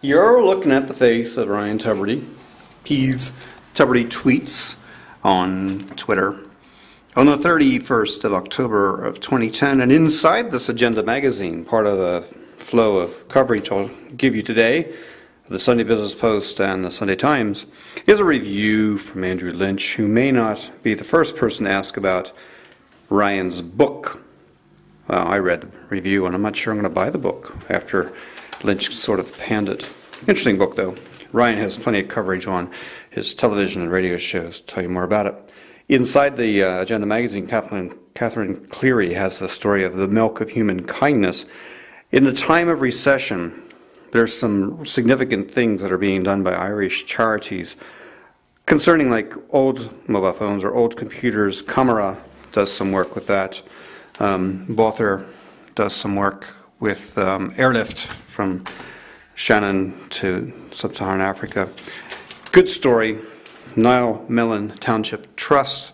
You're looking at the face of Ryan Tuberty. Tuberty tweets on Twitter on the 31st of October of 2010, and inside this Agenda magazine, part of the flow of coverage I'll give you today, the Sunday Business Post and the Sunday Times, is a review from Andrew Lynch, who may not be the first person to ask about Ryan's book. Well, I read the review and I'm not sure I'm going to buy the book after Lynch sort of panned it. Interesting book, though. Ryan has plenty of coverage on his television and radio shows. Tell you more about it. Inside the Agenda magazine, Catherine Cleary has the story of the milk of human kindness. In the time of recession, there's some significant things that are being done by Irish charities concerning like old mobile phones or old computers. Camera does some work with that. Bother does some work with airlift from Shannon to Sub-Saharan Africa. Good story. Niall Mellon Township Trust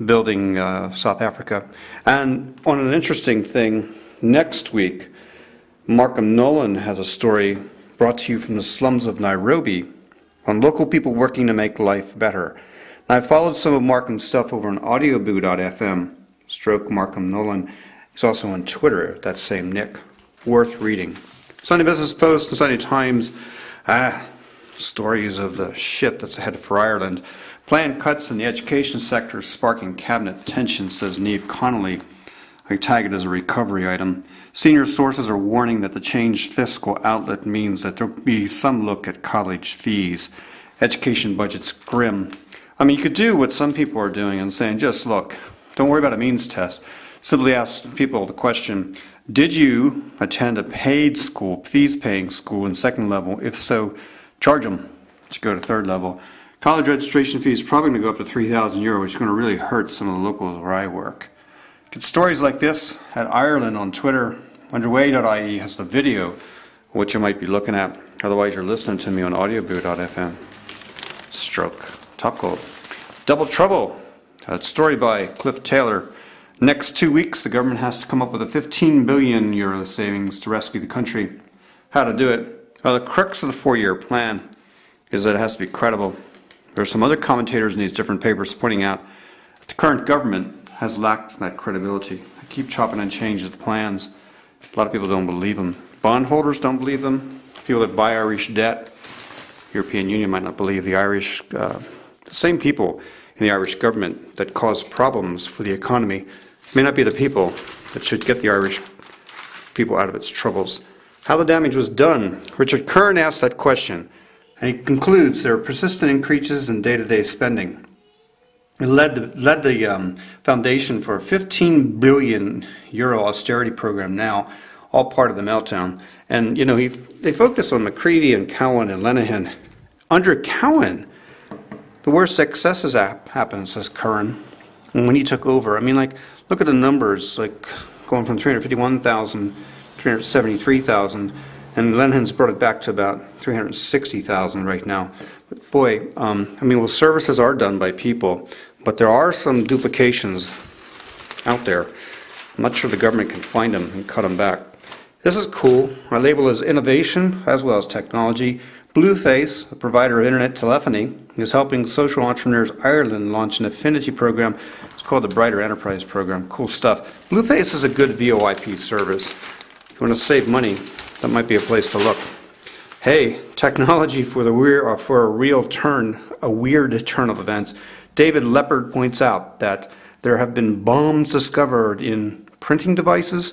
building South Africa. And on an interesting thing, next week, Markham Nolan has a story brought to you from the slums of Nairobi on local people working to make life better. And I followed some of Markham's stuff over on audioboo.fm, stroke Markham Nolan. He's also on Twitter, that same nick. Worth reading. Sunday Business Post and Sunday Times, stories of the shit that's ahead for Ireland. Planned cuts in the education sector sparking cabinet tension, says Niamh Connolly. I tag it as a recovery item. Senior sources are warning that the changed fiscal outlet means that there will be some look at college fees. Education budget's grim. I mean, you could do what some people are doing and saying, just look, don't worry about a means test. Simply ask people the question, did you attend a paid school, fees-paying school in second level? If so, charge them to go to third level. College registration fee is probably going to go up to €3,000, which is going to really hurt some of the locals where I work. Get stories like this at Ireland on Twitter. Underway.ie has the video, which you might be looking at. Otherwise, you're listening to me on audioboo.fm. Stroke. Topgold. Double Trouble. A story by Cliff Taylor. Next 2 weeks, the government has to come up with a €15 billion savings to rescue the country. How to do it? Well, the crux of the 4-year plan is that it has to be credible. There are some other commentators in these different papers pointing out that the current government has lacked that credibility. They keep chopping and changing the plans. A lot of people don't believe them. Bondholders don't believe them. People that buy Irish debt. European Union might not believe the Irish. The same people in the Irish government that cause problems for the economy may not be the people that should get the Irish people out of its troubles. How the damage was done? Richard Kern asked that question, and he concludes there are persistent increases in day-to-day spending. It led the foundation for a €15 billion austerity program now, all part of the meltdown. And, you know, they focus on McCreevy and Cowan and Lenihan. Under Cowan, the worst excesses happened, says Curran, when he took over. I mean, like, look at the numbers, like going from 351,000 to 373,000, and Lenihan's brought it back to about 360,000 right now. But boy, I mean, well, services are done by people, but there are some duplications out there. I'm not sure the government can find them and cut them back. This is cool. Our label is innovation as well as technology. Blueface, a provider of internet telephony, is helping Social Entrepreneurs Ireland launch an affinity program. It's called the Brighter Enterprise Program. Cool stuff. Blueface is a good VoIP service. If you want to save money, that might be a place to look. Hey, technology for a weird turn of events. David Leppard points out that there have been bombs discovered in printing devices.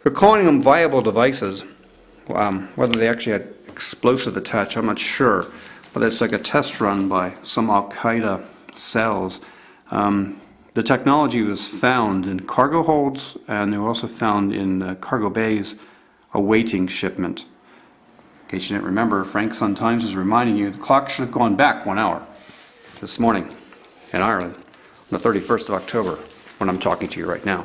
They're calling them viable devices. Whether they actually had explosive attached, I'm not sure, but it's like a test run by some Al-Qaeda cells. The technology was found in cargo holds, and they were also found in cargo bays awaiting shipment. In case you didn't remember, Frank Sun-Times is reminding you the clock should have gone back 1 hour this morning in Ireland on the 31st of October when I'm talking to you right now.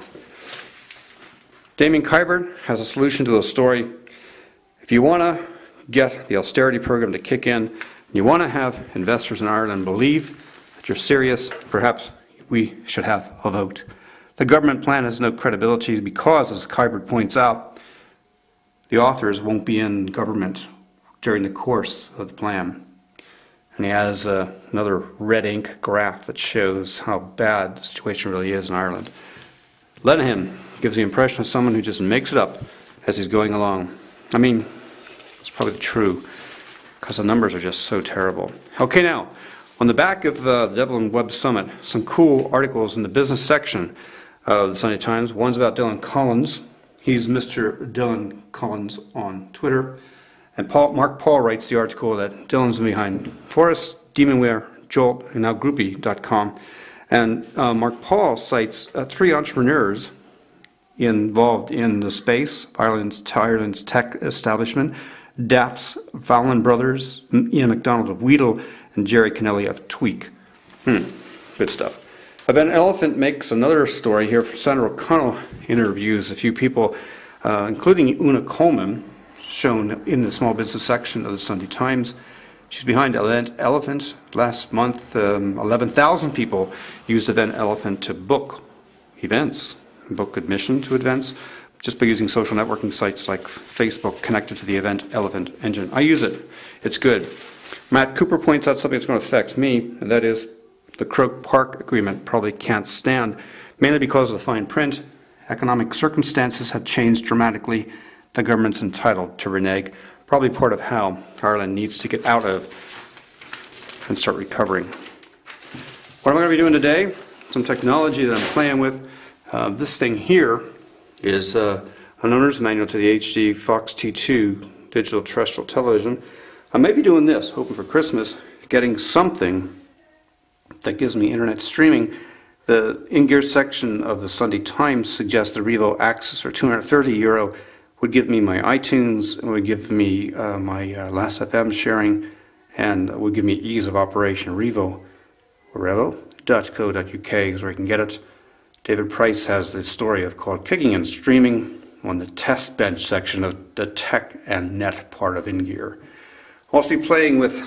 Damien Kybert has a solution to the story. If you want to get the austerity program to kick in, and you want to have investors in Ireland believe that you're serious, perhaps we should have a vote. The government plan has no credibility because, as Kybert points out, the authors won't be in government during the course of the plan. And he has another red ink graph that shows how bad the situation really is in Ireland. Lenihan gives the impression of someone who just makes it up as he's going along. I mean, it's probably true, because the numbers are just so terrible. Okay, now, on the back of the Dublin Web Summit, some cool articles in the business section of the Sunday Times. One's about Dylan Collins. He's Mr. Dylan Collins on Twitter. And Mark Paul writes the article that Dylan's behind Forrest, Demonware, Jolt, and now Groupie.com. And Mark Paul cites 3 entrepreneurs involved in the space, Ireland's tech establishment: Daft's Fallon Brothers, Ian MacDonald of Weedle, and Jerry Kennelly of Tweak. Good stuff. Event Elephant makes another story here. Senator O'Connell interviews a few people, including Una Coleman, shown in the small business section of the Sunday Times. She's behind Event Elephant. Last month, 11,000 people used Event Elephant to book events, book admission to events, just by using social networking sites like Facebook connected to the Event Elephant engine. I use it. It's good. Matt Cooper points out something that's going to affect me, and that is the Croke Park Agreement probably can't stand, mainly because of the fine print. Economic circumstances have changed dramatically. The government's entitled to renege, probably part of how Ireland needs to get out of and start recovering. What am I going to be doing today? Some technology that I'm playing with. This thing here is an owner's manual to the HD Fox T2 digital terrestrial television. I may be doing this, hoping for Christmas, getting something that gives me internet streaming. The in-gear section of the Sunday Times suggests the Revo Access for €230 would give me my iTunes, would give me my Last.fm sharing, and would give me ease of operation. Revo.co.uk is where you can get it. David Price has the story of called Kicking and Streaming on the test bench section of the tech and net part of in-gear. I'll also be playing with,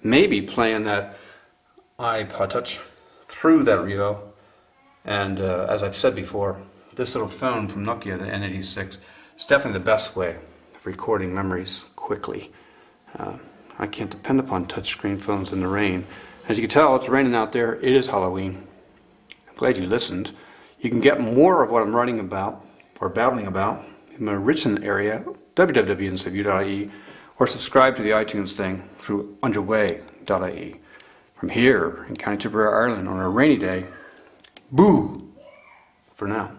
maybe playing that iPod Touch through that Revo. And as I've said before, this little phone from Nokia, the N86, is definitely the best way of recording memories quickly. I can't depend upon touchscreen phones in the rain. As you can tell, it's raining out there. It is Halloween. I'm glad you listened. You can get more of what I'm writing about or babbling about in my written area, www.nswu.ie, or subscribe to the iTunes thing through underway.ie. From here in County Tipperary, Ireland, on a rainy day, boo for now.